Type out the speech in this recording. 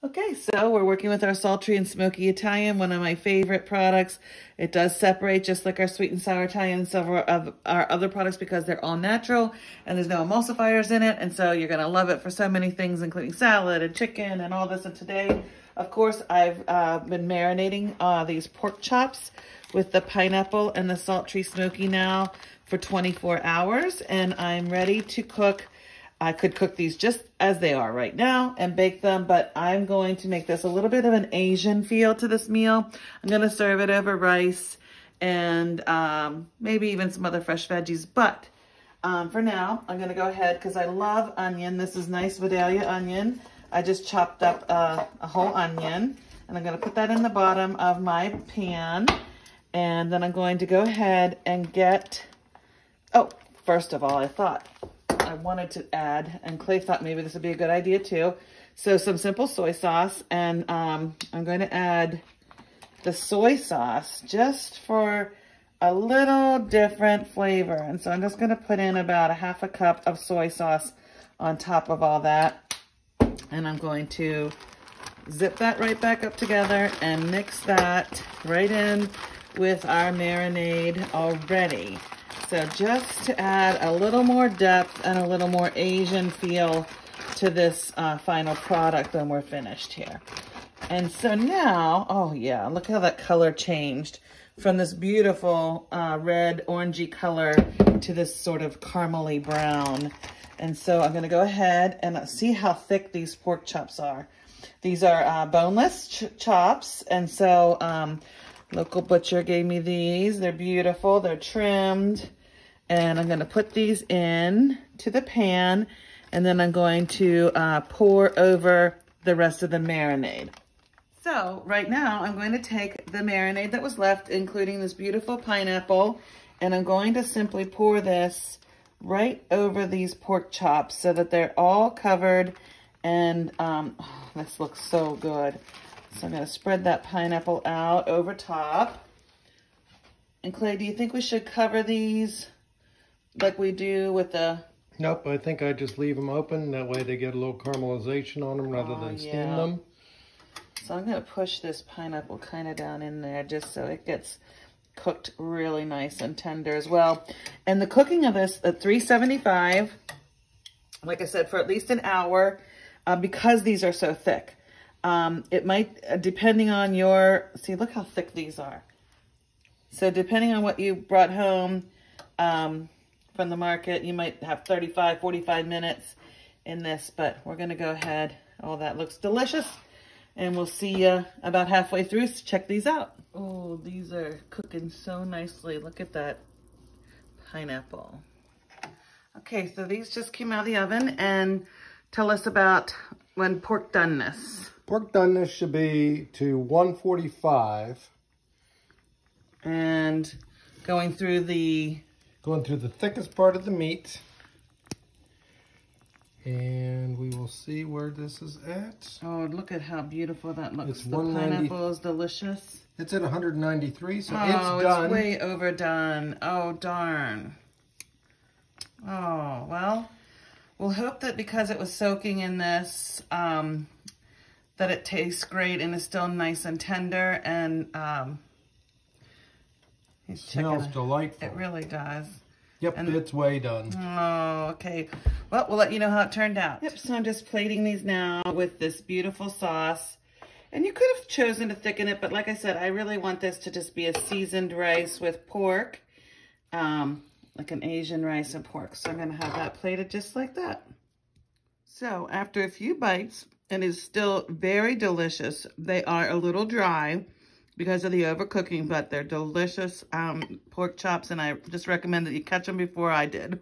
Okay, so we're working with our Sultry and Smoky Italian, one of my favorite products. It does separate just like our sweet and sour Italian and several of our other products because they're all natural and there's no emulsifiers in it. And so you're gonna love it for so many things, including salad and chicken and all this. And today, of course, I've been marinating these pork chops with the pineapple and the Sultry Smoky now for 24 hours. And I'm ready to cook. I could cook these just as they are right now and bake them, but I'm going to make this a little bit of an Asian feel to this meal. I'm going to serve it over rice and maybe even some other fresh veggies. But for now, I'm going to go ahead because I love onion. This is nice Vidalia onion. I just chopped up a whole onion and I'm going to put that in the bottom of my pan. And then I'm going to go ahead and get, oh, first of all, I wanted to add, and Clay thought maybe this would be a good idea too. So some simple soy sauce, and I'm going to add the soy sauce just for a little different flavor. And so I'm just going to put in about a half a cup of soy sauce on top of all that. And I'm going to zip that right back up together and mix that right in with our marinade already. So just to add a little more depth and a little more Asian feel to this final product when we're finished here. And so now, oh yeah, look how that color changed from this beautiful red orangey color to this sort of caramely brown. And so I'm gonna go ahead and see how thick these pork chops are. These are boneless chops, and so local butcher gave me these. They're beautiful, they're trimmed. And I'm going to put these in to the pan, and then I'm going to pour over the rest of the marinade. So right now I'm going to take the marinade that was left, including this beautiful pineapple, and I'm going to simply pour this right over these pork chops so that they're all covered. And oh, this looks so good. So I'm going to spread that pineapple out over top. And Clay, do you think we should cover these like we do with the... Nope, I think I just leave them open. That way they get a little caramelization on them rather than steam them. So I'm going to push this pineapple kind of down in there just so it gets cooked really nice and tender as well. And the cooking of this at 375, like I said, for at least an hour, because these are so thick. It might, depending on your... See, look how thick these are. So depending on what you brought home... from the market, you might have 35, 45 minutes in this, but we're going to go ahead. Oh, that looks delicious. And we'll see you about halfway through. So check these out. Oh, these are cooking so nicely. Look at that pineapple. Okay, so these just came out of the oven, and tell us about when pork doneness. Pork doneness should be to 145. And going through the thickest part of the meat. And we will see where this is at. Oh, look at how beautiful that looks. The pineapple is delicious. It's at 193, so it's done. Oh, it's way overdone. Oh, darn. Oh, well, we'll hope that because it was soaking in this, that it tastes great and is still nice and tender. And it smells delightful. It really does. Yep, and it's way done. Oh, okay. Well, we'll let you know how it turned out. Yep, so I'm just plating these now with this beautiful sauce. And you could have chosen to thicken it, but like I said, I really want this to just be a seasoned rice with pork, like an Asian rice and pork. So I'm going to have that plated just like that. So after a few bites, and it's still very delicious. They are a little dry because of the overcooking, but they're delicious pork chops, and I just recommend that you catch them before I did.